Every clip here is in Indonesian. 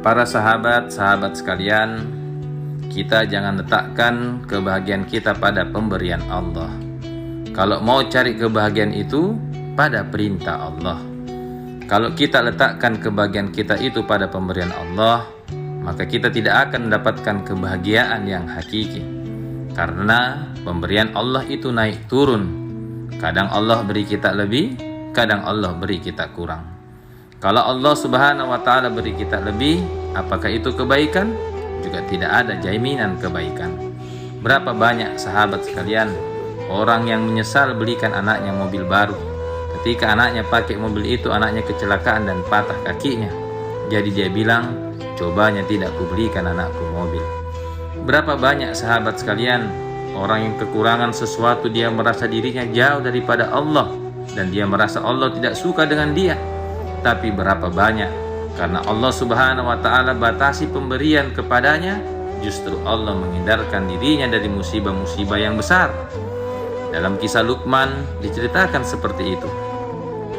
Para sahabat-sahabat sekalian, kita jangan letakkan kebahagiaan kita pada pemberian Allah. Kalau mau cari kebahagiaan itu pada perintah Allah. Kalau kita letakkan kebahagiaan kita itu pada pemberian Allah, maka kita tidak akan mendapatkan kebahagiaan yang hakiki. Karena pemberian Allah itu naik turun. Kadang Allah beri kita lebih, kadang Allah beri kita kurang. Kalau Allah Subhanahu wa Ta'ala beri kita lebih, apakah itu kebaikan? Juga tidak ada jaminan kebaikan. Berapa banyak sahabat sekalian, orang yang menyesal belikan anaknya mobil baru. Ketika anaknya pakai mobil itu, anaknya kecelakaan dan patah kakinya. Jadi dia bilang, cobanya tidak kubelikan anakku mobil. Berapa banyak sahabat sekalian, orang yang kekurangan sesuatu, dia merasa dirinya jauh daripada Allah, dan dia merasa Allah tidak suka dengan dia. Tapi berapa banyak karena Allah Subhanahu wa Ta'ala batasi pemberian kepadanya, justru Allah menghindarkan dirinya dari musibah-musibah yang besar. Dalam kisah Luqman diceritakan seperti itu.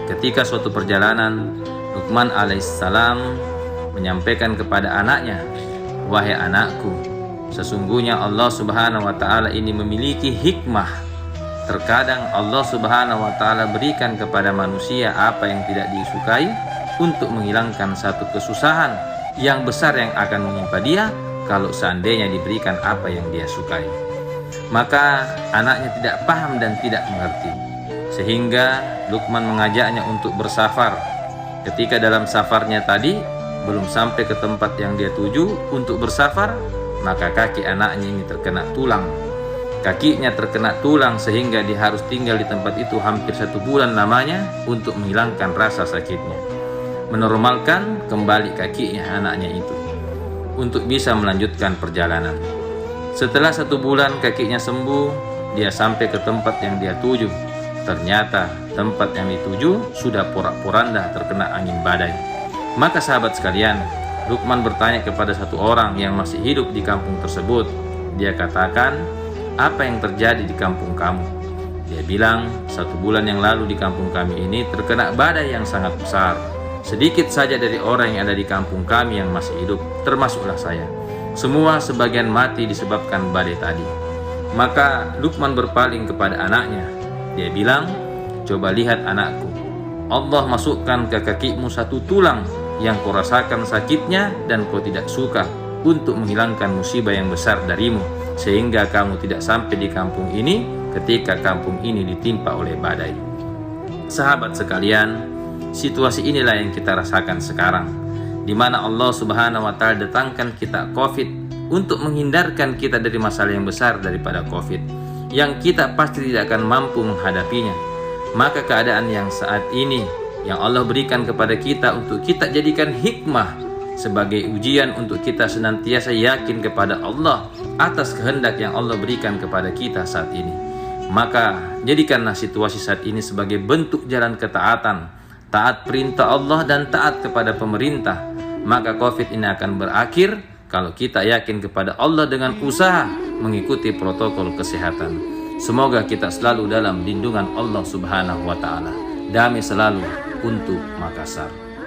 Ketika suatu perjalanan, Luqman alaihissalam menyampaikan kepada anaknya, "Wahai anakku, sesungguhnya Allah Subhanahu wa Ta'ala ini memiliki hikmah. Terkadang Allah Subhanahu wa Ta'ala berikan kepada manusia apa yang tidak disukai untuk menghilangkan satu kesusahan yang besar yang akan menimpa dia kalau seandainya diberikan apa yang dia sukai." Maka anaknya tidak paham dan tidak mengerti, sehingga Luqman mengajaknya untuk bersafar. Ketika dalam safarnya tadi belum sampai ke tempat yang dia tuju untuk bersafar, maka kaki anaknya ini terkena tulang. Kakinya terkena tulang sehingga dia harus tinggal di tempat itu hampir 1 bulan lamanya untuk menghilangkan rasa sakitnya, menormalkan kembali kakinya anaknya itu untuk bisa melanjutkan perjalanan. Setelah 1 bulan kakinya sembuh, dia sampai ke tempat yang dia tuju. Ternyata tempat yang dituju sudah porak-poranda terkena angin badai. Maka sahabat sekalian, Luqman bertanya kepada satu orang yang masih hidup di kampung tersebut. Dia katakan, "Apa yang terjadi di kampung kamu?" Dia bilang, 1 bulan yang lalu di kampung kami ini terkena badai yang sangat besar. Sedikit saja dari orang yang ada di kampung kami yang masih hidup, termasuklah saya. Semua sebagian mati disebabkan badai tadi." Maka Luqman berpaling kepada anaknya. Dia bilang, "Coba lihat anakku, Allah masukkan ke kakimu 1 tulang yang kau rasakan sakitnya dan kau tidak suka untuk menghilangkan musibah yang besar darimu, sehingga kamu tidak sampai di kampung ini ketika kampung ini ditimpa oleh badai." Sahabat sekalian, situasi inilah yang kita rasakan sekarang, di mana Allah Subhanahu wa Ta'ala datangkan kita COVID untuk menghindarkan kita dari masalah yang besar daripada COVID yang kita pasti tidak akan mampu menghadapinya. Maka keadaan yang saat ini yang Allah berikan kepada kita untuk kita jadikan hikmah sebagai ujian untuk kita senantiasa yakin kepada Allah atas kehendak yang Allah berikan kepada kita saat ini. Maka jadikanlah situasi saat ini sebagai bentuk jalan ketaatan, taat perintah Allah dan taat kepada pemerintah. Maka COVID ini akan berakhir kalau kita yakin kepada Allah dengan usaha mengikuti protokol kesehatan. Semoga kita selalu dalam lindungan Allah Subhanahu wa Ta'ala. Damai selalu untuk Makassar.